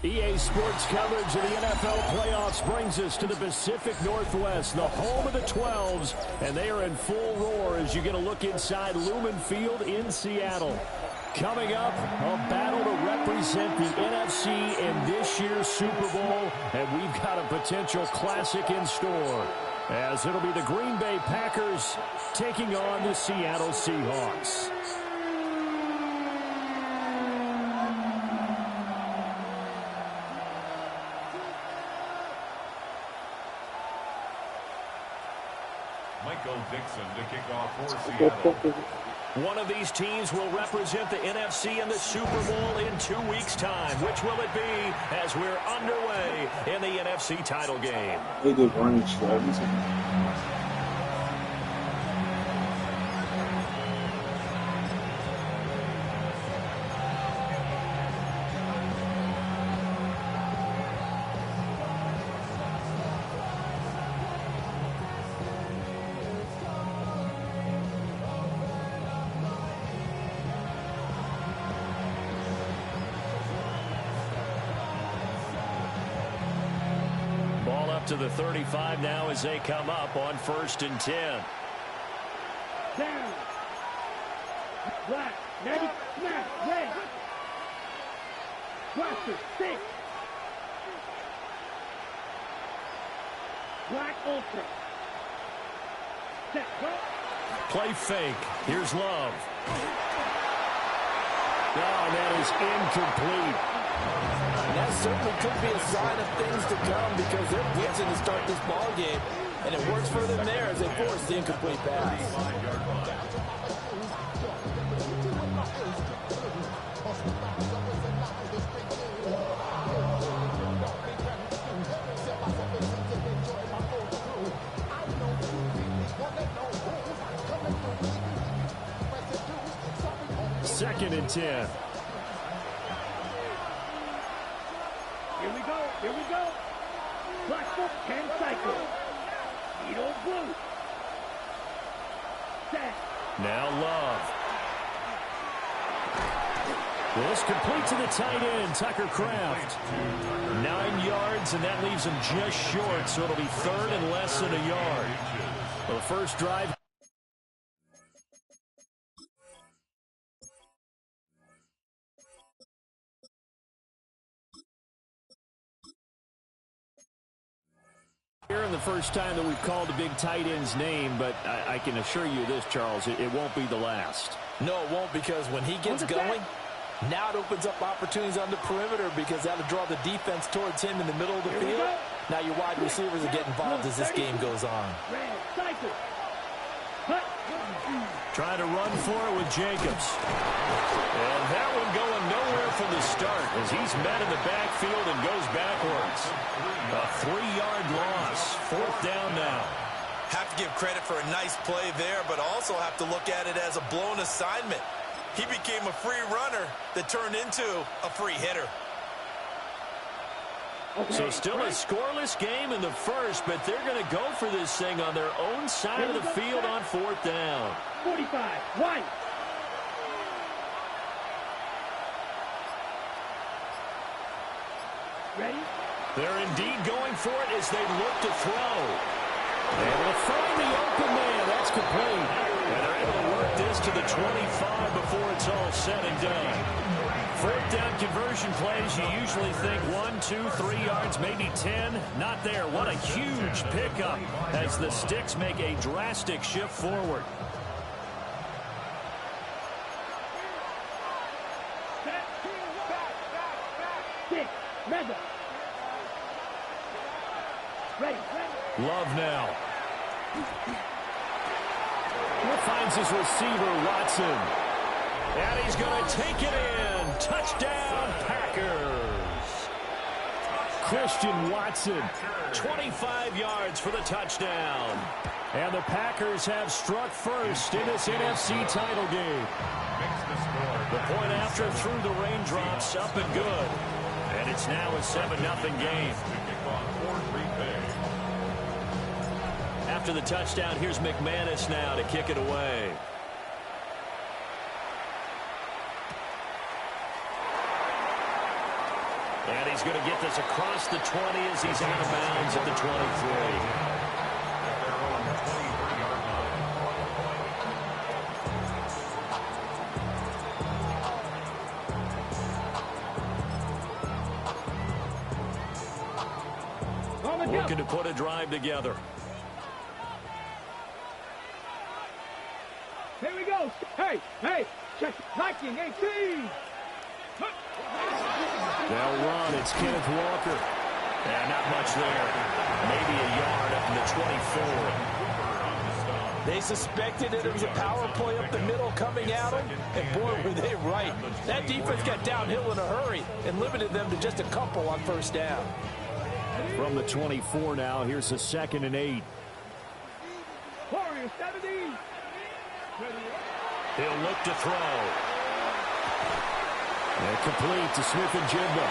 EA Sports coverage of the NFL playoffs brings us to the Pacific Northwest, the home of the 12s, and they are in full roar as you get a look inside Lumen Field in Seattle. Coming up, a battle to represent the NFC in this year's Super Bowl, and we've got a potential classic in store, as it'll be the Green Bay Packers taking on the Seattle Seahawks. Dixon to kick off for Seattle. One of these teams will represent the NFC in the Super Bowl in 2 weeks' time. Which will it be as we're underway in the NFC title game? To the 35 now as they come up on 1st and 10. Down. Black. Negative. Snap. Red. Blaster. 6. Black Ultra. Set. Go. Play fake. Here's Love. Oh, that is incomplete. And that certainly could be a sign of things to come because they're blitzing to start this ball game, and it works for them there as they force the incomplete pass. Second and 10. Here we go. Black book, 10 cycle. Needle blue. Set. Now Love. This complete to the tight end, Tucker Kraft. 9 yards, and that leaves him just short, so it'll be 3rd and less than a yard. Well, the first drive. Here in the first time that we've called the big tight end's name, but I can assure you this, Charles, it won't be the last. No, it won't, because when he gets going, now it opens up opportunities on the perimeter because that'll draw the defense towards him in the middle of the field. Now your wide receivers are getting involved as this game goes on. Trying to run for it with Jacobs. And that one going nowhere from the start as he's met in the backfield and goes backwards. A 3-yard loss. 4th down now. Have to give credit for a nice play there, but also have to look at it as a blown assignment. He became a free runner that turned into a free hitter. So still a scoreless game in the first, but they're going to go for this thing on their own side of the field on 4th down. 45, White. Ready? They're indeed going for it as they look to throw. And they'll find the open man. That's complete. And they're able to work this to the 25 before it's all said and done. 4th down conversion plays, you usually think 1, 2, 3 yards, maybe 10. Not there. What a huge pickup as the Sticks make a drastic shift forward. Love now. Finds his receiver, Watson. And he's going to take it in. Touchdown, Packers. Christian Watson, 25 yards for the touchdown. And the Packers have struck first in this NFC title game. The point after through the raindrops, up and good. And it's now a 7-0 game. After the touchdown, here's McManus now to kick it away. And he's going to get this across the 20 as he's out of bounds at the 23. Looking to put a drive together. Here we go. Hey, check liking 18. They'll run. It's Kenneth Walker. And not much there. Maybe a yard up in the 24. They suspected that it was a power play up the middle coming at them, and boy, were they right. That defense got downhill in a hurry and limited them to just a couple on first down. From the 24 now, here's a 2nd and 8. Warriors 70. He'll look to throw. And complete to Smith and Jigba.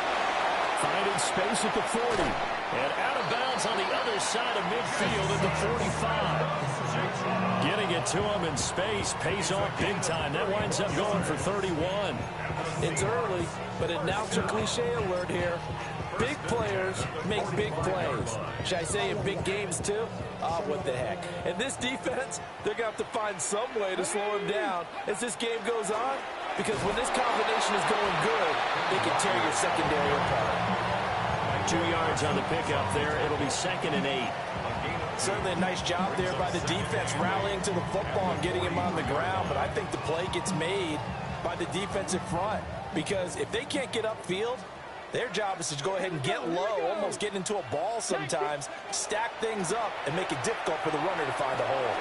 Finding space at the 40. And out of bounds on the other side of midfield at the 45. Getting it to him in space pays off big time. That winds up going for 31. It's early, but announcer cliche alert here. Big players make big plays. Should I say in big games, too? What the heck. And this defense, they're going to have to find some way to slow him down as this game goes on. Because when this combination is going good, it can tear your secondary apart. 2 yards on the pickup there. It'll be 2nd and 8. Certainly a nice job there by the defense rallying to the football and getting him on the ground. But I think the play gets made by the defensive front. Because if they can't get upfield, their job is to go ahead and get low, almost get into a ball sometimes, stack things up, and make it difficult for the runner to find a hole.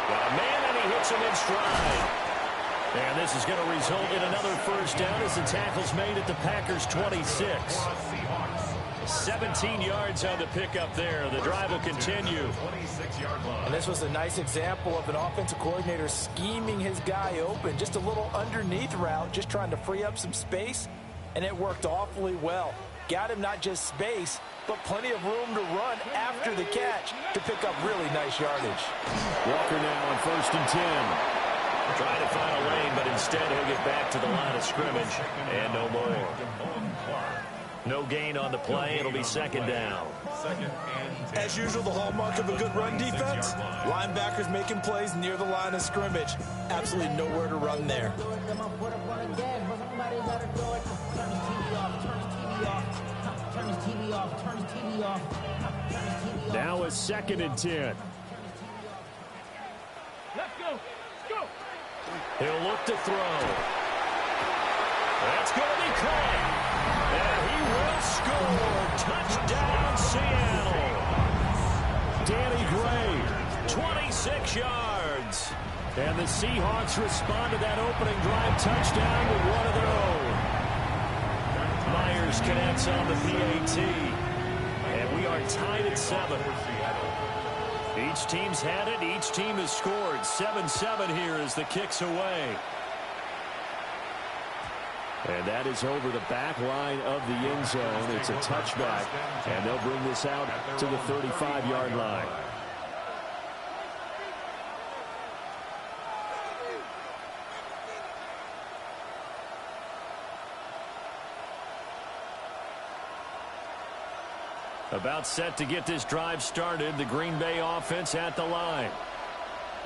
Got a man, and he hits him in stride. And this is going to result in another first down as the tackle's made at the Packers' 26. 17 yards on the pickup there. The drive will continue. And this was a nice example of an offensive coordinator scheming his guy open. Just a little underneath route, just trying to free up some space. And it worked awfully well. Got him not just space, but plenty of room to run after the catch to pick up really nice yardage. Walker now on 1st and 10. Trying to find a lane, but instead he'll get back to the line of scrimmage. And no more. No gain on the play. It'll be 2nd down. As usual, the hallmark of a good run defense, linebackers making plays near the line of scrimmage. Absolutely nowhere to run there. Now a 2nd and 10. Let's go. Go. He'll look to throw. That's going to be caught. And he will score. Touchdown, Seattle. Danny Gray, 26 yards. And the Seahawks respond to that opening drive touchdown with one of their own. Myers connects on the PAT. And we are tied at 7. Each team's had it. Each team has scored. 7-7 here as the kick's away. And that is over the back line of the end zone. It's a touchback. And they'll bring this out to the 35-yard line. About set to get this drive started. The Green Bay offense at the line.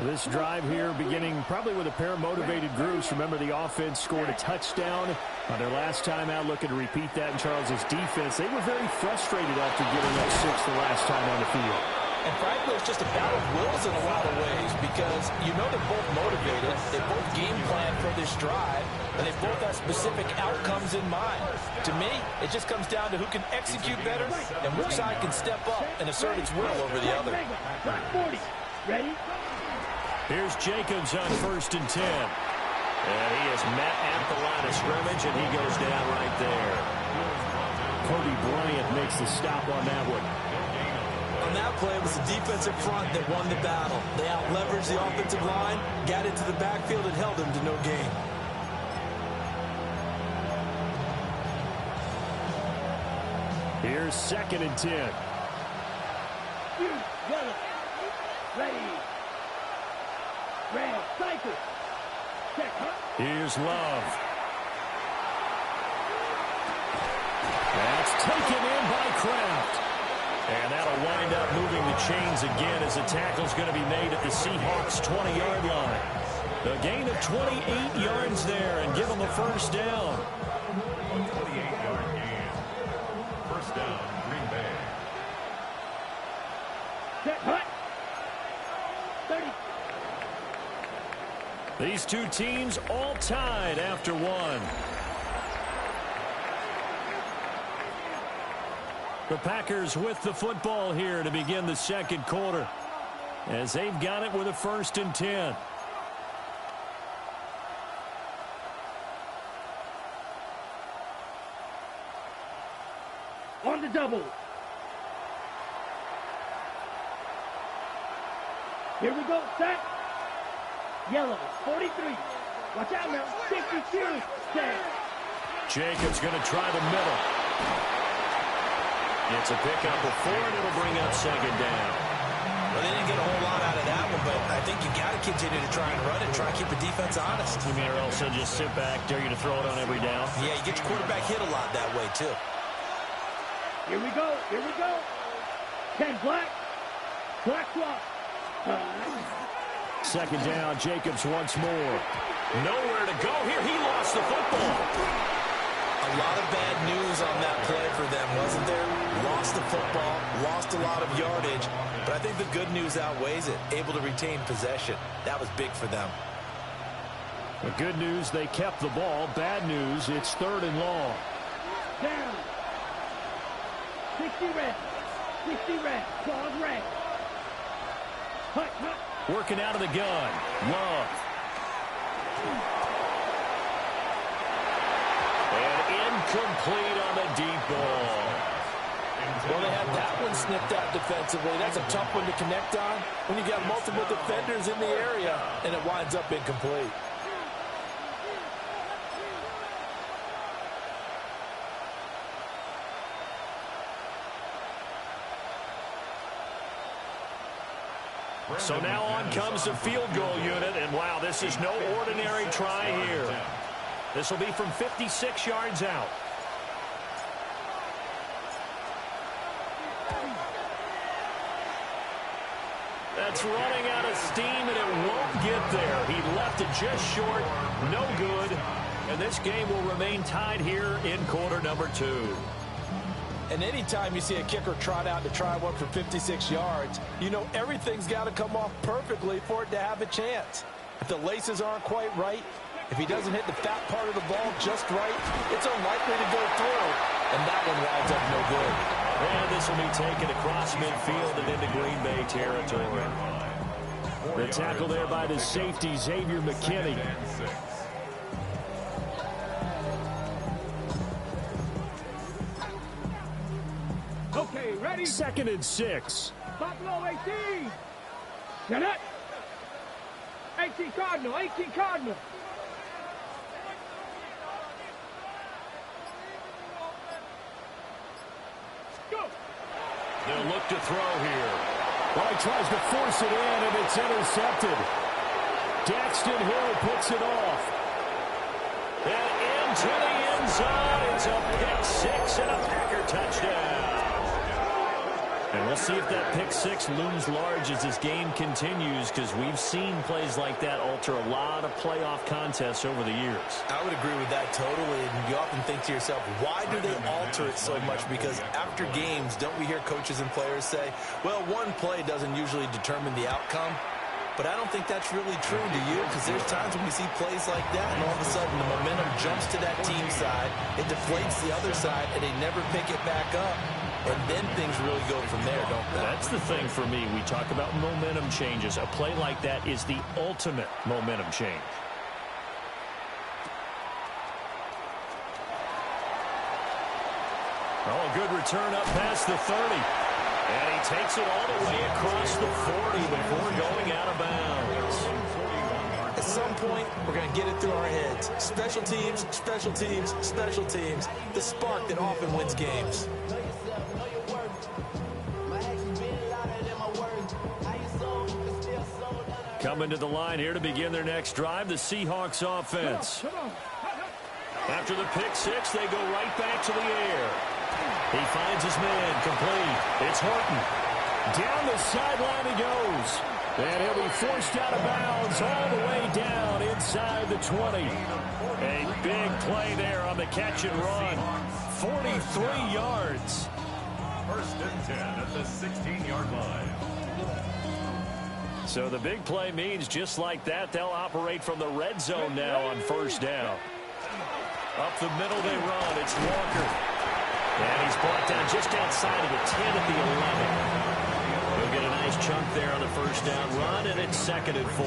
This drive here beginning probably with a pair of motivated groups. Remember, the offense scored a touchdown on their last time out. Looking to repeat that in Charles's defense. They were very frustrated after giving up 6 the last time on the field. And frankly, it's just a battle of wills in a lot of ways because you know they're both motivated. They both game plan for this drive, and they both have specific outcomes in mind. To me, it just comes down to who can execute better and which side can step up and assert its will over the other. 40. Ready? Here's Jacobs on 1st and 10. And he is met at the line of scrimmage, and he goes down right there. Cody Bryant makes the stop on that one. On that play, it was the defensive front that won the battle. They out-leveraged the offensive line, got into the backfield, and held them to no gain. Here's 2nd and 10. Ready. Red, cycle. Check, Here's Love. That's taken in by Kraft. And that'll wind up moving the chains again as the tackle's going to be made at the Seahawks' 20-yard line. A gain of 28 yards there and give them a first down. 28-yard gain. First down, Green Bay. Set, hut. 30. These two teams all tied after one. The Packers with the football here to begin the second quarter, as they've got it with a 1st and 10. On the double. Here we go, set. Yellow, 43. Watch out now, 52. Set. Jacobs going to try the middle. It's a pickup of 4, and it'll bring up second down. Well, they didn't get a whole lot out of that one, but I think you got to continue to try and run it, try and keep the defense honest. You mean, or else they'll just sit back, dare you to throw it on every down? Yeah, you get your quarterback hit a lot that way, too. Here we go, here we go. 10 black. Black swap. Second down, Jacobs once more. Nowhere to go here. He lost the football. A lot of bad news on that play for them, wasn't there? Lost the football, lost a lot of yardage, but I think the good news outweighs it. Able to retain possession. That was big for them. The good news, they kept the ball. Bad news, it's 3rd and long. Down. 60 red. 60 red. Claws red. Hut, hut. Working out of the gun. Love. And incomplete on the deep ball. Well, they had that one snipped out defensively. That's a tough one to connect on when you got multiple defenders in the area, and it winds up incomplete. So now on comes the field goal unit, and wow, this is no ordinary try here. This will be from 56 yards out. That's running out of steam, and it won't get there. He left it just short, no good, and this game will remain tied here in quarter number 2. And anytime you see a kicker trot out to try one for 56 yards, you know everything's got to come off perfectly for it to have a chance. If the laces aren't quite right, if he doesn't hit the fat part of the ball just right, it's unlikely to go through. And that one winds up no good. And this will be taken across midfield and into Green Bay territory. The tackle there by the safety, Xavier McKinney. Okay, ready? 2nd and 6. Buffalo 18. Get it. 18 Cardinal, 18 Cardinal. Go. They'll look to throw here. Well, he tries to force it in, and it's intercepted. Daxton Hill picks it off. And into the end zone. It's a pick 6 and a Packer touchdown. And we'll see if that pick 6 looms large as this game continues, because we've seen plays like that alter a lot of playoff contests over the years. I would agree with that totally, and you often think to yourself, why do they alter it so much? Because after games, don't we hear coaches and players say, well, one play doesn't usually determine the outcome? But I don't think that's really true, do you? Because there's times when we see plays like that, and all of a sudden the momentum jumps to that team side, it deflates the other side, and they never pick it back up. And then things really go from there, don't they? That's the thing for me. We talk about momentum changes. A play like that is the ultimate momentum change. Oh, a good return up past the 30. And he takes it all the way across the 40 before going out of bounds. At some point, we're going to get it through our heads. Special teams, special teams, special teams. The spark that often wins games. Coming to the line here to begin their next drive, the Seahawks offense. After the pick 6, they go right back to the air. He finds his man, complete. It's Horton. Down the sideline he goes. And he'll be forced out of bounds all the way down inside the 20. A big play there on the catch and run. 43 yards. First and 10 at the 16-yard line. So the big play means just like that, they'll operate from the red zone now on first down. Up the middle they run. It's Walker. And he's brought down just outside of the 10 at the 11. He'll get a nice chunk there on the first down run, and it's 2nd and 4.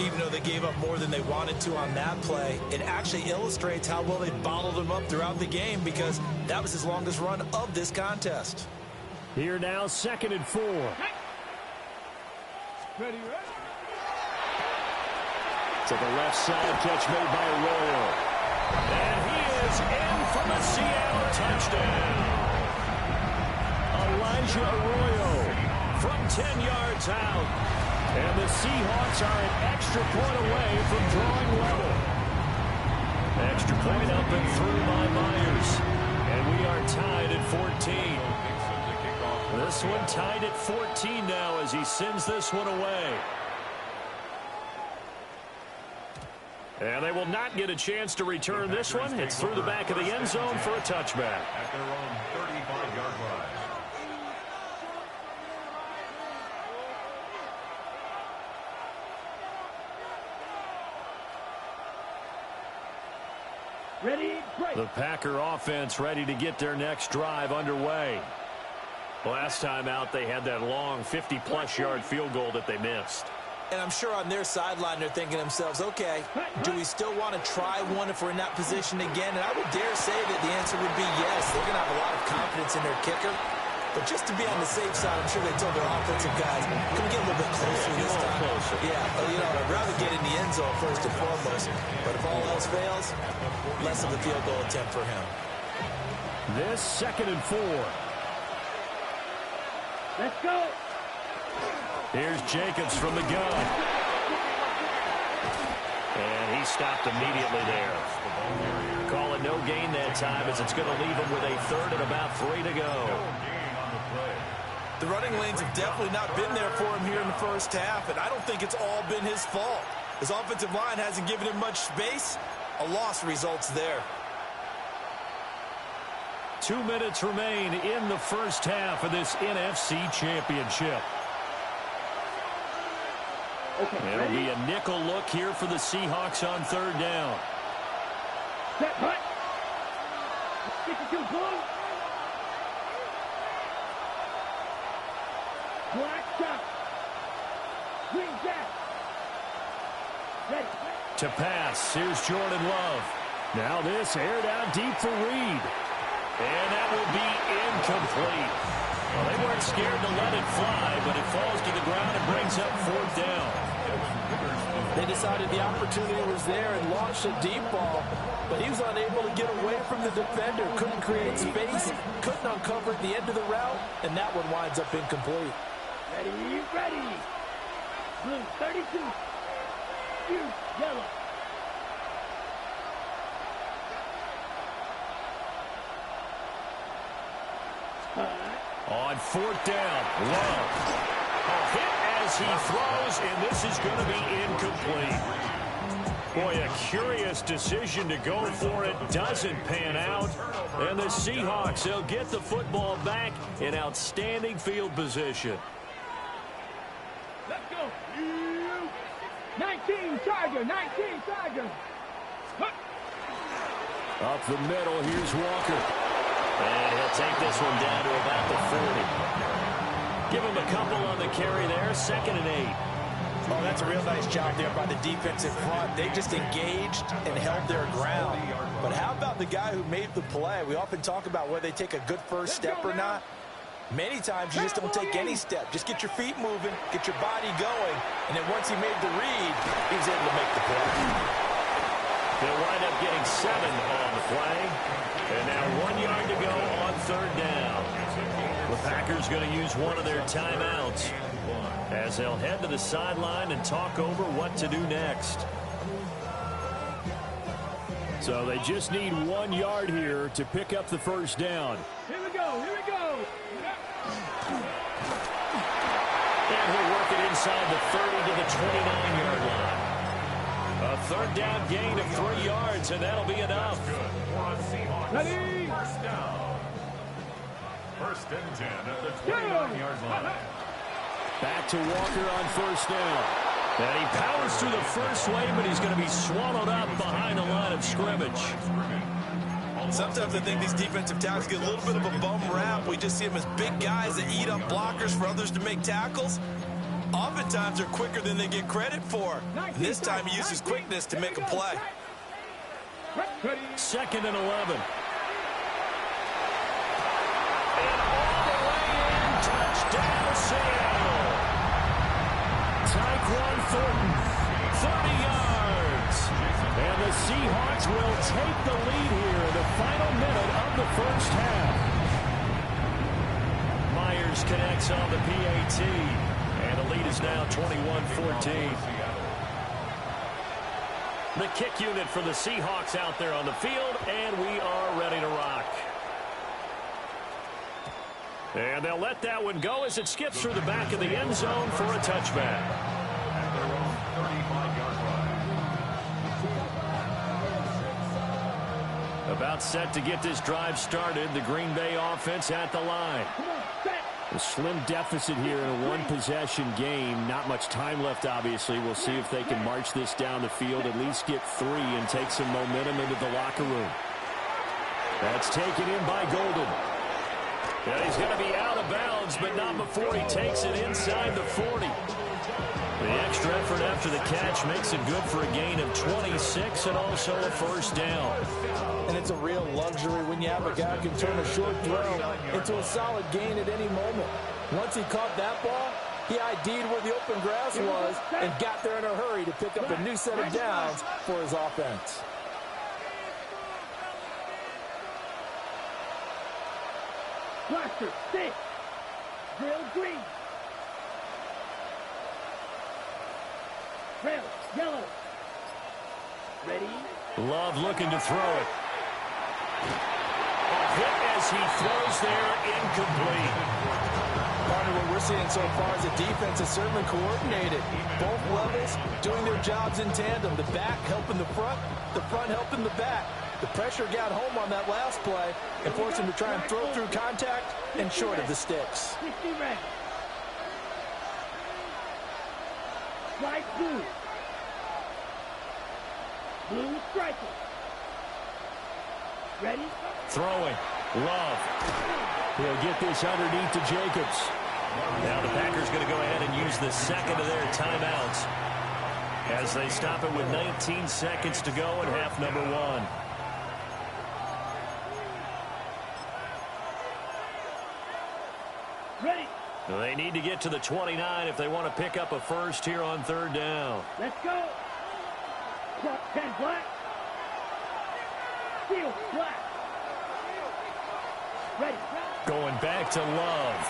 Even though they gave up more than they wanted to on that play, it actually illustrates how well they bottled them up throughout the game because that was his longest run of this contest. Here now, 2nd and 4. Ready, ready. To the left side, catch made by Arroyo. And he is in for the Seattle touchdown. Elijah Arroyo from 10 yards out. And the Seahawks are an extra point away from drawing level. Extra point up and through by Myers. And we are tied at 14. This one tied at 14 now as he sends this one away. And they will not get a chance to return this one. It's through the back of the end zone for a touchback. At their own 35-yard line. Ready, break. The Packer offense ready to get their next drive underway. Last time out, they had that long 50-plus yard field goal that they missed. And I'm sure on their sideline they're thinking to themselves, okay, do we still want to try one if we're in that position again? And I would dare say that the answer would be yes. They're going to have a lot of confidence in their kicker. But just to be on the safe side, I'm sure they told their offensive guys, can we get a little bit closer this time? Closer. Yeah, but, you know, I'd rather get in the end zone first and foremost. But if all else fails, less of a field goal attempt for him. This 2nd and 4. Let's go. Here's Jacobs from the gun. And he stopped immediately there. Call it no gain that time as it's going to leave him with a 3rd and about 3 to go. The running lanes have definitely not been there for him here in the first half, and I don't think it's all been his fault. His offensive line hasn't given him much space. A loss results there. 2 minutes remain in the first half of this NFC Championship. Okay, It'll be a nickel look here for the Seahawks on 3rd down. Set, hut. 62, blue. Black shot. Green jack. Ready. To pass, here's Jordan Love. Now this aired out deep for Reed. And that will be incomplete. Well, they weren't scared to let it fly, but it falls to the ground and brings up 4th down. They decided the opportunity was there and launched a deep ball, but he was unable to get away from the defender, couldn't create space, couldn't uncover at the end of the route, and that one winds up incomplete. Ready, ready. Blue, 32. You, yellow. On 4th down, Love. A hit as he throws, and this is going to be incomplete. Boy, a curious decision to go for it. Doesn't pan out. And the Seahawks, they'll get the football back in outstanding field position. Let's go. 19 Charger, 19 Charger. Up the middle, here's Walker. And he'll take this one down to about the 40. Give him a couple on the carry there, 2nd and 8. Oh, that's a real nice job there by the defense in front. They just engaged and held their ground. But how about the guy who made the play? We often talk about whether they take a good first step or not. Many times you just don't take any step. Just get your feet moving, get your body going, and then once he made the read, he was able to make the play. They'll wind up getting 7 on the play. And now 1 yard to go on 3rd down. The Packers going to use one of their timeouts as they'll head to the sideline and talk over what to do next. So they just need 1 yard here to pick up the first down. Here we go. Here we go. And he'll work it inside the 30 to the 29-yard line. A third down gain of 3 yards, and that'll be enough. Ready? First down. First and 10 at the 29-yard line. Back to Walker on first down. And he powers through the first wave, but he's going to be swallowed up behind the line of scrimmage. Sometimes I think these defensive tackles get a little bit of a bum rap. We just see them as big guys that eat up blockers for others to make tackles. Oftentimes they're quicker than they get credit for. And this time he uses quickness to make a play. Second and 11. Touchdown, Seattle. Tyquan Thornton, 30 yards. And the Seahawks will take the lead here in the final minute of the first half. Myers connects on the PAT. And the lead is now 21-14. The kick unit for the Seahawks out there on the field, and we are ready to rock. And they'll let that one go as it skips through the back of the end zone for a touchback. At their own 35-yard line. About set to get this drive started. The Green Bay offense at the line. A slim deficit here in a one-possession game. Not much time left, obviously. We'll see if they can march this down the field, at least get 3 and take some momentum into the locker room. That's taken in by Golden. And he's going to be out of bounds, but not before he takes it inside the 40. The extra effort after the catch makes it good for a gain of 26 and also a first down. And it's a real luxury when you have a guy who can turn a short throw into a solid gain at any moment. Once he caught that ball, he ID'd where the open grass was and got there in a hurry to pick up a new set of downs for his offense. Blaster, 6. Drill, green. Rail, yellow. Ready? Love looking to throw it. A hit as he throws there, incomplete. Partner, what we're seeing so far is the defense is certainly coordinated. Both levels doing their jobs in tandem. The back helping the front helping the back. The pressure got home on that last play and forced him to try and throw through contact and short of the sticks. 60 red. Slide blue. Blue striker. Ready? Throwing. Love. He'll get this underneath to Jacobs. Now the Packers going to go ahead and use the second of their timeouts as they stop it with 19 seconds to go in half number 1. Ready. They need to get to the 29 if they want to pick up a first here on third down. Let's go. Clock 10 black. Steel black. Ready. Going back to Love.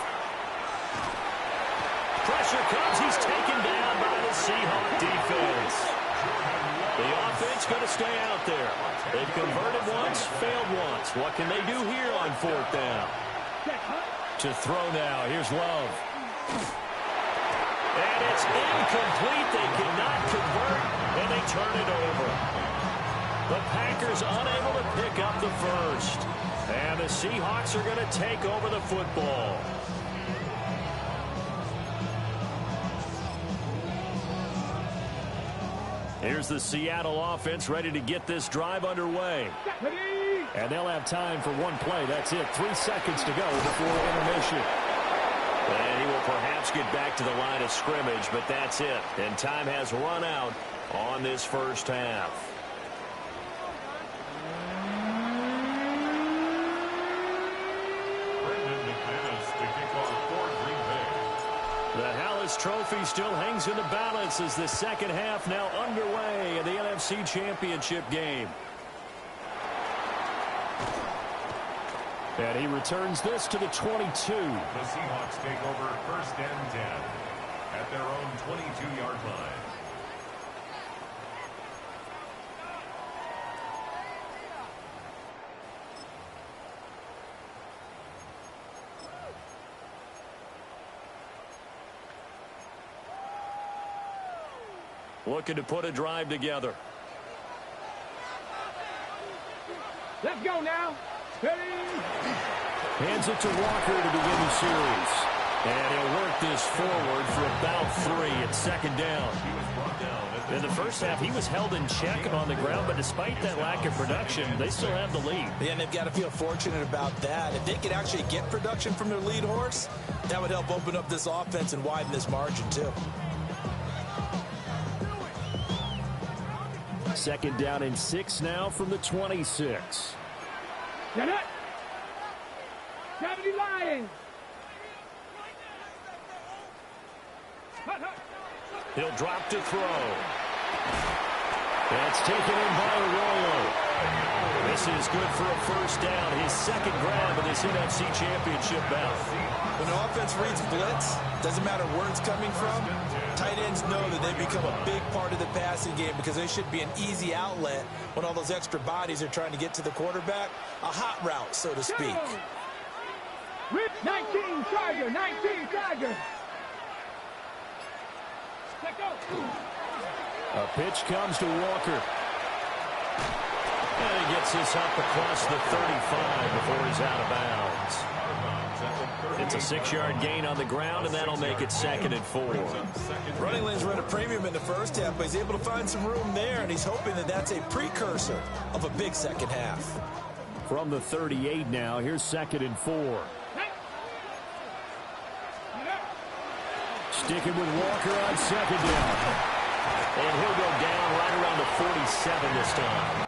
Pressure comes. He's taken down by the Seahawks defense. The offense going to stay out there. They've converted once, failed once. What can they do here on fourth down? To throw now. Here's Love. And it's incomplete. They cannot convert, and they turn it over. The Packers unable to pick up the first. And the Seahawks are going to take over the football. Here's the Seattle offense ready to get this drive underway. And they'll have time for one play. That's it. 3 seconds to go before intermission. And he will perhaps get back to the line of scrimmage, but that's it. And time has run out on this first half. The Hallis Trophy still hangs in the balance as the second half now underway in the NFC Championship game. And he returns this to the 22. The Seahawks take over first and 10 at their own 22-yard line. looking to put a drive together. Let's go now. Ready? Hands it to Walker to begin the series. And he'll work this forward for about 3 at second down. In the first half, he was held in check on the ground, but despite that lack of production, they still have the lead. Yeah, and they've got to feel fortunate about that. If they could actually get production from their lead horse, that would help open up this offense and widen this margin, too. Second down and 6 now from the 26. Get it. 70 Lions. He'll drop to throw. That's taken in by Arroyo. This is good for a first down. His second grab of this NFC Championship bout. When the offense reads blitz, doesn't matter where it's coming from, tight ends know that they become a big part of the passing game because they should be an easy outlet when all those extra bodies are trying to get to the quarterback. A hot route, so to speak. 19 Charger, 19 Charger. A pitch comes to Walker. And he gets this up across the 35 before he's out of bounds. It's a 6-yard gain on the ground, and that'll make it 2nd and 4. Running lanes run a premium in the first half, but he's able to find some room there, and he's hoping that that's a precursor of a big second half. From the 38 now, here's 2nd and 4. Sticking with Walker on second down. And he'll go down right around the 47 this time.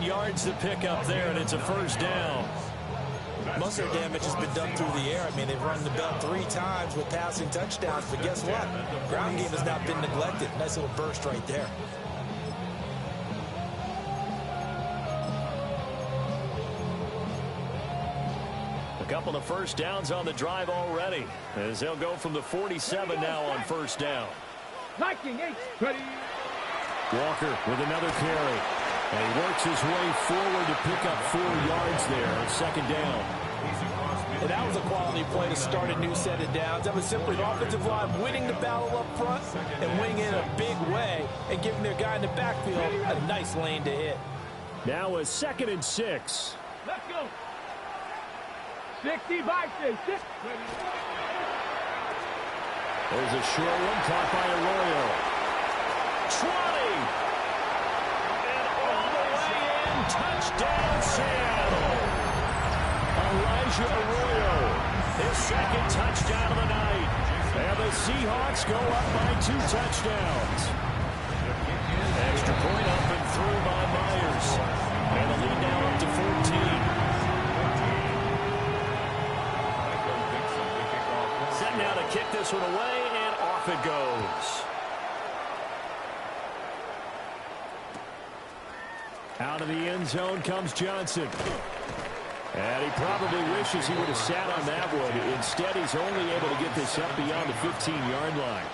Yards to pick up there, and it's a first down. Most of their damage has been done through the air. I mean, they've run the bell 3 times with passing touchdowns, but guess what? Ground game has not been neglected. Nice little burst right there. A couple of first downs on the drive already, as they'll go from the 47 now on first down. Liking 8, ready. Walker with another carry. And he works his way forward to pick up 4 yards there on second down. And that was a quality play to start a new set of downs. That was simply the offensive line winning the battle up front and winning it in a big way and giving their guy in the backfield a nice lane to hit. Now a 2nd and 6. Let's go. 60 by 6. There's a short one caught by Arroyo. 20. Touchdown, Seattle. Elijah Arroyo, his second touchdown of the night. And the Seahawks go up by 2 touchdowns. Extra point up and through by Myers. And the lead now up to 14. Set now to kick this one away, and off it goes. Out of the end zone comes Johnson. And he probably wishes he would have sat on that one. Instead, he's only able to get this up beyond the 15-yard line.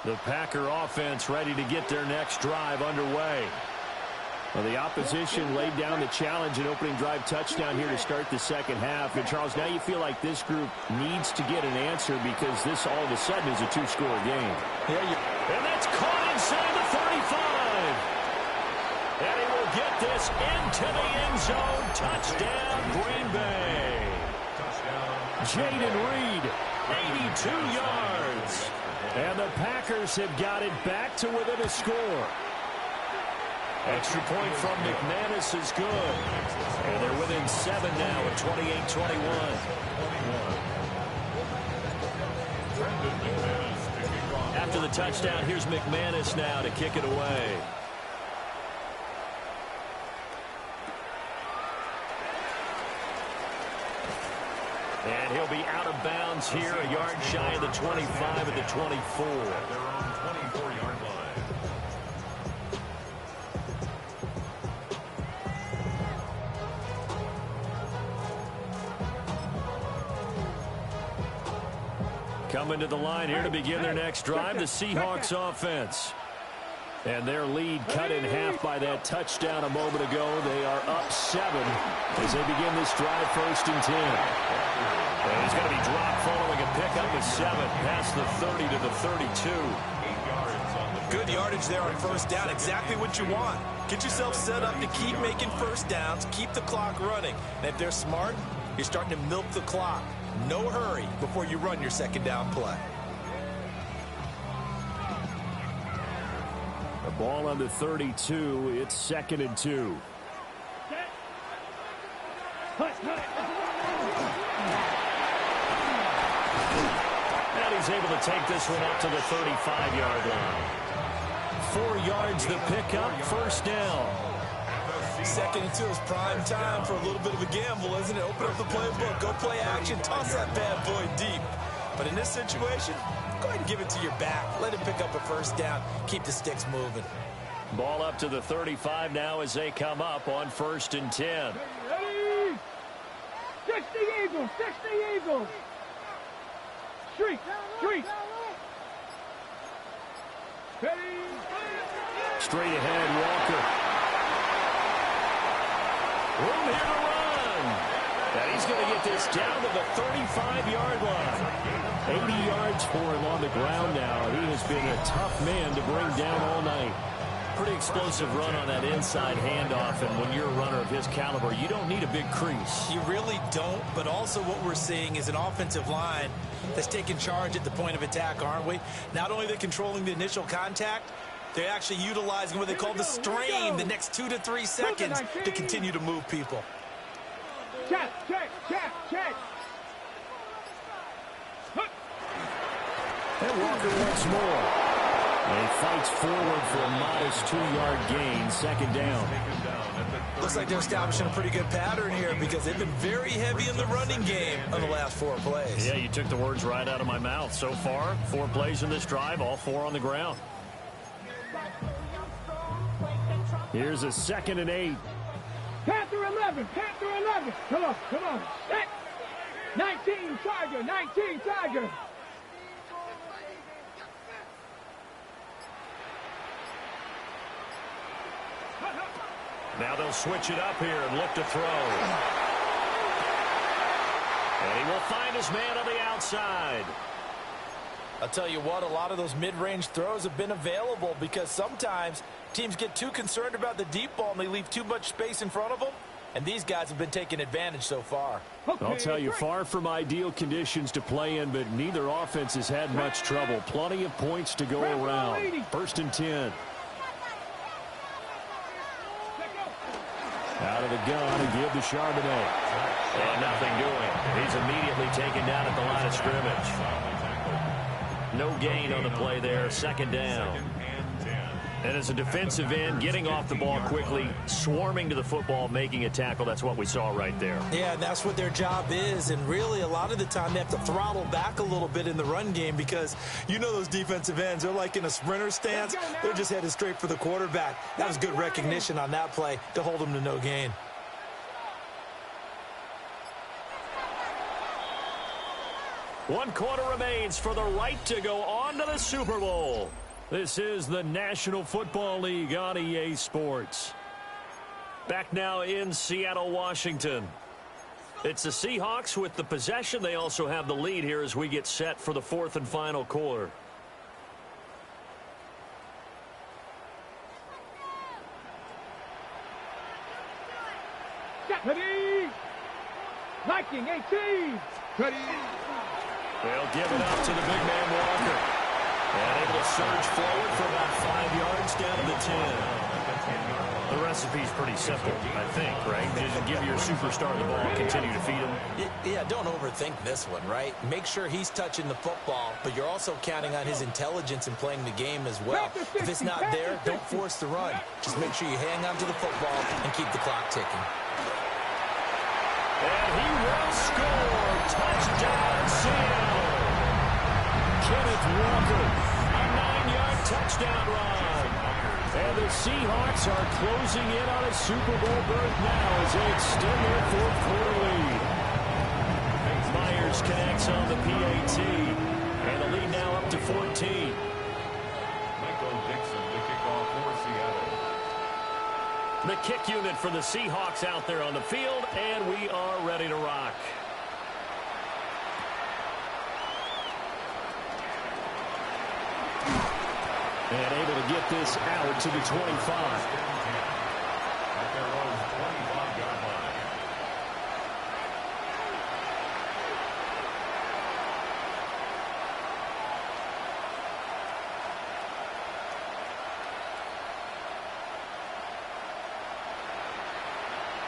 The Packer offense ready to get their next drive underway. Well, the opposition laid down the challenge, an opening drive touchdown here to start the second half. And, Charles, now you feel like this group needs to get an answer because this all of a sudden is a 2-score game. And that's caught inside the 35. And he will get this into the end zone. Touchdown, Green Bay. Jaden Reed, 82 yards. And the Packers have got it back to within a score. Extra point from McManus is good. And they're within 7 now at 28-21. after the touchdown. Here's McManus now to kick it away. And he'll be out of bounds here, a yard shy of the 25 at the 24. At their own 24-yard line. Coming to the line here to begin their next drive, the Seahawks offense. And their lead cut in half by that touchdown a moment ago. They are up 7 as they begin this drive, 1st and 10. And he's going to be dropped following a pickup of 7 past the 30 to the 32. 8 yards on the Good yardage there on 1st down. Exactly what you want. Get yourself set up to keep making 1st downs, keep the clock running. And if they're smart, you're starting to milk the clock. No hurry before you run your 2nd down play. The ball on the 32. It's 2nd and 2. And he's able to take this one up to the 35-yard line. 4 yards the pickup, 1st down. 2nd and 2 is prime time for a little bit of a gamble, isn't it? Open up the playbook, go play action, toss that bad boy deep. But in this situation, go ahead and give it to your back. Let him pick up a 1st down. Keep the sticks moving. Ball up to the 35 now as they come up on 1st and 10. Ready? 60 Eagles, 60 Eagles. Streak, streak. Ready? Straight ahead, Walker. Room here to run. And he's going to get this down to the 35-yard line. 80 yards for him on the ground now. He has been a tough man to bring down all night. Pretty explosive run on that inside handoff, and when you're a runner of his caliber, you don't need a big crease. You really don't, but also what we're seeing is an offensive line that's taking charge at the point of attack, aren't we? Not only are they controlling the initial contact, they're actually utilizing what they call the strain, the next 2 to 3 seconds to continue to move people. Check, check, check, check. And Walker once more. And he fights forward for a modest 2-yard gain, 2nd down. Looks like they're establishing a pretty good pattern here because they've been very heavy in the running game on the last 4 plays. Yeah, you took the words right out of my mouth. So far, 4 plays in this drive, all 4 on the ground. Here's a 2nd and 8. Panther 11, Panther 11. Come on, come on. Set. 19 Tiger, 19 Tiger. Now they'll switch it up here and look to throw. And he will find his man on the outside. I'll tell you what, a lot of those mid-range throws have been available because sometimes teams get too concerned about the deep ball and they leave too much space in front of them. And these guys have been taking advantage so far. I'll tell you, far from ideal conditions to play in, but neither offense has had much trouble. Plenty of points to go around. 1st and 10. Out of the gun and give to Charbonnet. And nothing doing. He's immediately taken down at the line of scrimmage. No gain on the play there. 2nd down. And as a defensive end, getting off the ball quickly, swarming to the football, making a tackle, that's what we saw right there. Yeah, and that's what their job is. And really, a lot of the time, they have to throttle back a little bit in the run game because you know those defensive ends, they're like in a sprinter stance. They're just headed straight for the quarterback. That was good recognition on that play to hold them to no gain. One quarter remains for the right to go on to the Super Bowl. This is the National Football League on EA Sports. Back now in Seattle, Washington. It's the Seahawks with the possession. They also have the lead here as we get set for the 4th and final quarter. Ready? Viking 18. Ready? They'll give it up to the big man Walker. And able to surge forward for about 5 yards down to the 10. The recipe's pretty simple, I think, right? Just give your superstar the ball, continue to feed him. Yeah, don't overthink this one, right? Make sure he's touching the football, but you're also counting on his intelligence in playing the game as well. If it's not there, don't force the run. Just make sure you hang on to the football and keep the clock ticking. And he will score. Touchdown, Seattle. Kenneth Walker, a 9-yard touchdown run. And the Seahawks are closing in on a Super Bowl berth now as they extend their fourth-quarter lead. Myers connects on the PAT, and the lead now up to 14. Michael Dixon, the kickoff for Seattle. The kick unit for the Seahawks out there on the field, and we are ready to rock. And able to get this out to the 25. At their own 25-yard line.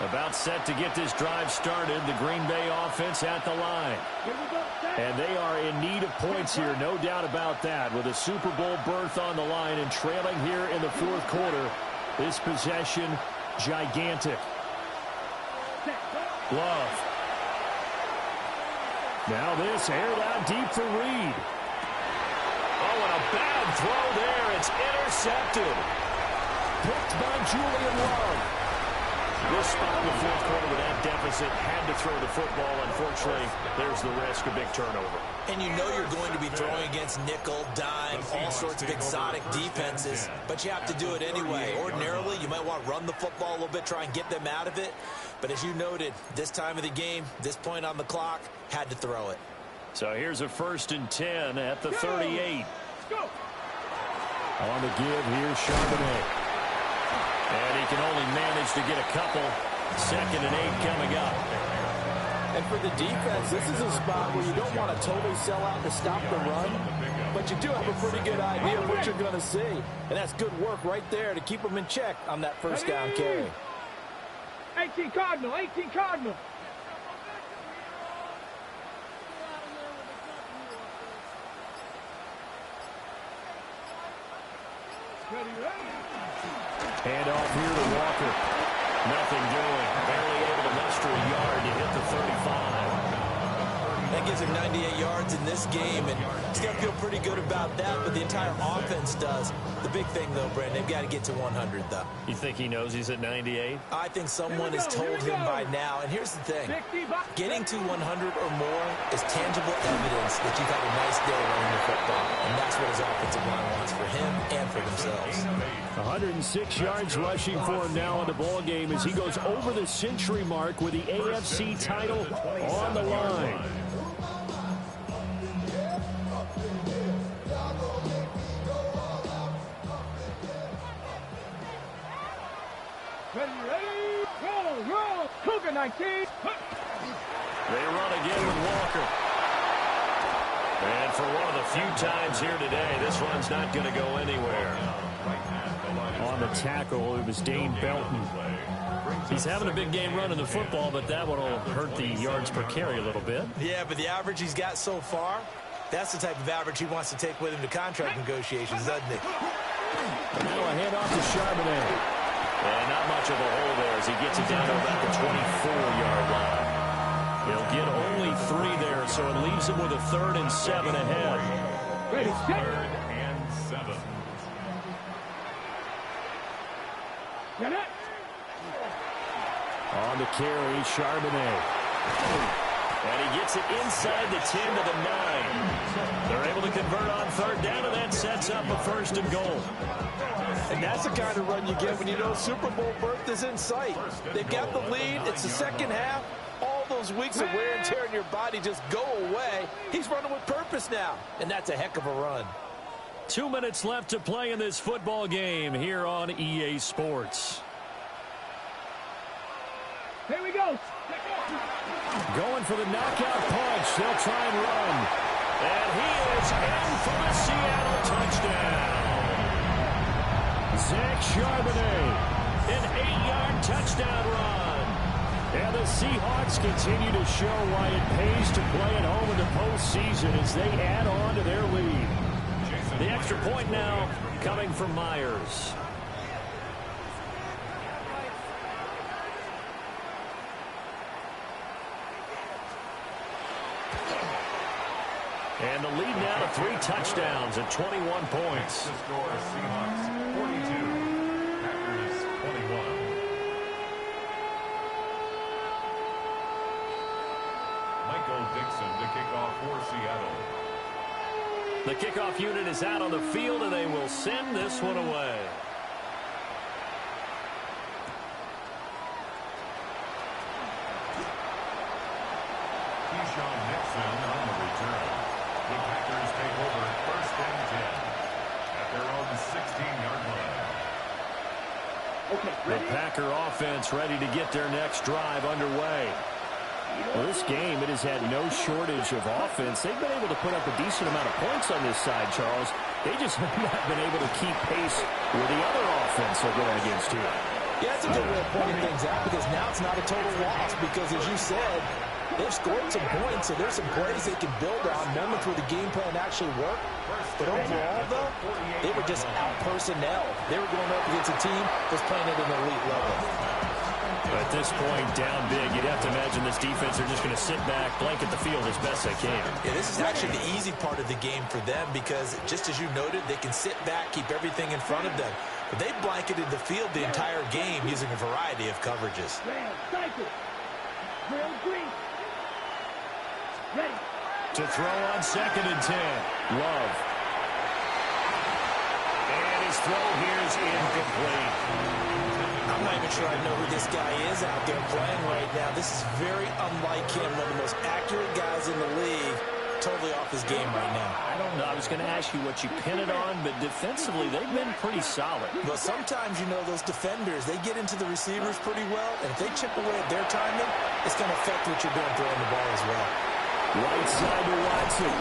About set to get this drive started. The Green Bay offense at the line. And they are in need of points here, no doubt about that. With a Super Bowl berth on the line and trailing here in the fourth quarter. This possession, gigantic. Love. Now this aired out deep for Reed. Oh, and a bad throw there. It's intercepted. Picked by Julian Love. This spot in the fourth quarter with that deficit, had to throw the football. Unfortunately, there's the risk of big turnover. And you know you're going to be throwing against nickel, dime, all sorts of exotic defenses, but you have to do it anyway. Ordinarily, you might want to run the football a little bit, try and get them out of it. But as you noted, this time of the game, this point on the clock, had to throw it. So here's a 1st and 10 at the 38. On the give, here's Charbonnet. And he can only manage to get a couple. 2nd and 8 coming up. And for the defense, this is a spot where you don't want to totally sell out to stop the run, but you do have a pretty good idea of what you're going to see. And that's good work right there to keep them in check on that first down carry. 18 Cardinal, 18 Cardinal. Hand off here to Walker. Nothing doing. Barely able to muster a yard to hit the 35. That gives him 98 yards in this game, and he's got to feel pretty good about that, but the entire offense does. The big thing, though, Brandon, they've got to get to 100, though. You think he knows he's at 98? I think someone has told him by now, and here's the thing. Getting to 100 or more is tangible evidence that you've had a nice day running the football, and that's what his offensive line wants for him and for themselves. 106 yards rushing for him now in the ball game as he goes over the century mark with the AFC title on the line. Ready, roll, Cougar 19. They run again with Walker. And for one of the few times here today, this run's not going to go anywhere. On the tackle, it was Dane Belton. He's having a big game running the football, but that one will hurt the yards per carry a little bit. Yeah, but the average he's got so far, that's the type of average he wants to take with him to contract negotiations, doesn't he? Now a handoff to Charbonnet. And not much of a hole there as he gets it down to about the 24-yard line. He'll get only 3 there, so it leaves him with a 3rd and 7 ahead. Ready, set. 3rd and 7. Get it. On the carry, Charbonnet. And he gets it inside the 10 to the 9. They're able to convert on 3rd down, and that sets up a 1st and goal. And that's the kind of run you get when you know Super Bowl berth is in sight. They've got the lead. It's the second half. All those weeks of wear and tear in your body just go away. He's running with purpose now, and that's a heck of a run. 2 minutes left to play in this football game here on EA Sports. Here we go. Going for the knockout punch. They'll try and run. And he is in for the Seattle touchdown. Zach Charbonnet An 8-yard touchdown run. And the Seahawks continue to show why it pays to play at home in the postseason as they add on to their lead. The extra point now coming from Myers. And the lead now to 3 touchdowns at 21 points. The score, Seahawks 42, Packers 21. Michael Dixon to kick off for Seattle. The kickoff unit is out on the field, and they will send this one away. Keyshawn Nixon on the return. The Packers take over 1st and 10 at their own 16-yard line. The Packer offense ready to get their next drive underway. Well, this game, it has had no shortage of offense. They've been able to put up a decent amount of points on this side, Charles. They just have not been able to keep pace with the other offense they're going against here. Yeah, it's a good way of pointing things out because now it's not a total loss because, as you said, they've scored some points, so there's some plays they can build on, moments where the game plan actually worked. But overall, though, they were just out-personnel. They were going up against a team that's playing at an elite level. At this point, down big, you'd have to imagine this defense are just going to sit back, blanket the field as best they can. Yeah, this is actually the easy part of the game for them because, just as you noted, they can sit back, keep everything in front of them. But they blanketed the field the entire game using a variety of coverages. To throw on 2nd and 10. Love. And his throw here is incomplete. I'm not even sure I know who this guy is out there playing right now. This is very unlike him, one of the most accurate guys in the league. Totally off his game right now. I don't know. I was going to ask you what you pin it on, but defensively, they've been pretty solid. But sometimes, you know, those defenders, they get into the receivers pretty well, and if they chip away at their timing, it's going to affect what you're doing throwing the ball as well. Right side to Watson.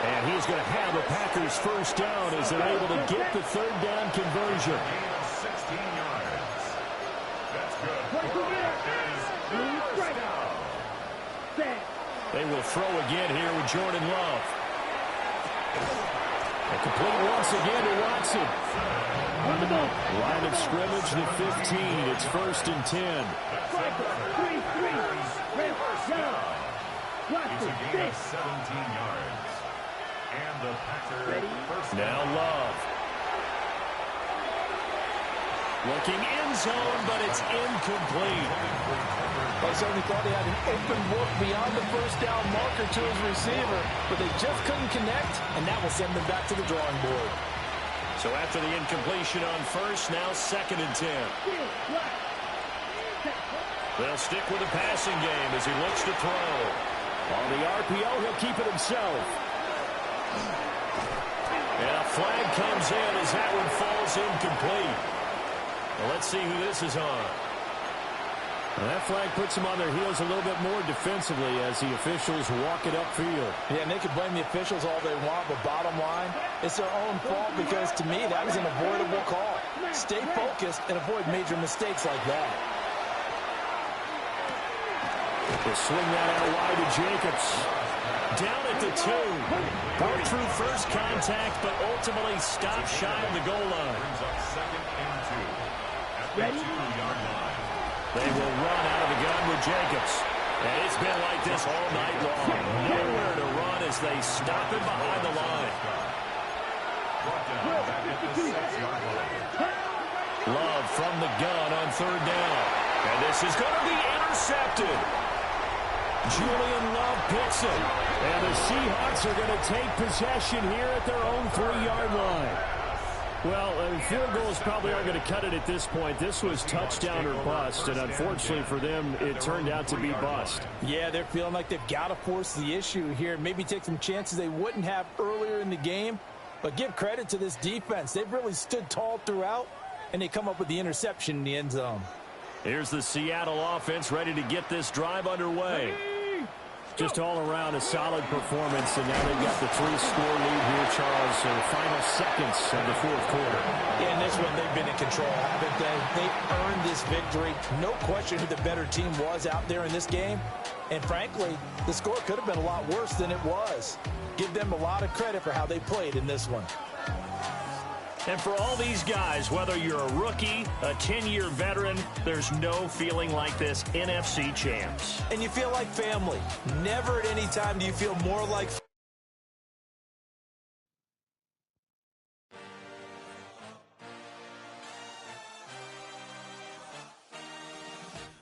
And he's going to have a Packers first down as they're able to get the 3rd down conversion. 16 yards. That's good. First down. They will throw again here with Jordan Love. And complete once again to Watson. Line of scrimmage to 15. It's 1st and 10. It's a gain of 17 yards. And the Packers first down. Now Love. Looking end zone, but it's incomplete. I certainly thought he had an open look beyond the first down marker to his receiver, but they just couldn't connect, and that will send them back to the drawing board. So after the incompletion on 1st, now 2nd and 10. They'll stick with the passing game as he looks to throw. On the RPO, he'll keep it himself. And a flag comes in as that one falls incomplete. Well, let's see who this is on. Well, that flag puts them on their heels a little bit more defensively as the officials walk it upfield. Yeah, and they can blame the officials all they want, but bottom line, it's their own fault because, to me, that was an avoidable call. Stay focused and avoid major mistakes like that. They'll swing that out wide to Jacobs. Down at the 2. Broke through first contact, but ultimately stopped shy of the goal line. Brings up 2nd and 2 at the 2-yard line. They will run out of the gun with Jacobs. And it's been like this all night long. Nowhere to run as they stop him behind the line. Brought down back at the 6-yard line. Love from the gun on 3rd down. And this is going to be intercepted. Julian Love picks it. And the Seahawks are going to take possession here at their own 3-yard line. Well, field goals probably aren't going to cut it at this point. This was touchdown or bust, and unfortunately for them, it turned out to be bust. Yeah, they're feeling like they've got to force the issue here. Maybe take some chances they wouldn't have earlier in the game. But give credit to this defense. They've really stood tall throughout, and they come up with the interception in the end zone. Here's the Seattle offense ready to get this drive underway. Just all around a solid performance, and now they've got the 3-score lead here, Charles. So the final seconds of the fourth quarter. Yeah, in this one, they've been in control, haven't they? They earned this victory. No question who the better team was out there in this game. And frankly, the score could have been a lot worse than it was. Give them a lot of credit for how they played in this one. And for all these guys, whether you're a rookie, a 10-year veteran, there's no feeling like this NFC champs. And you feel like family. Never at any time do you feel more like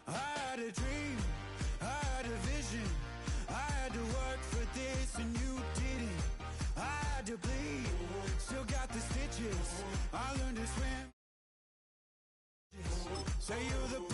I had a dream, I had a vision, I had to work for this and you didn't. I had to bleed, still got the stitches, I learned to swim. Say you're the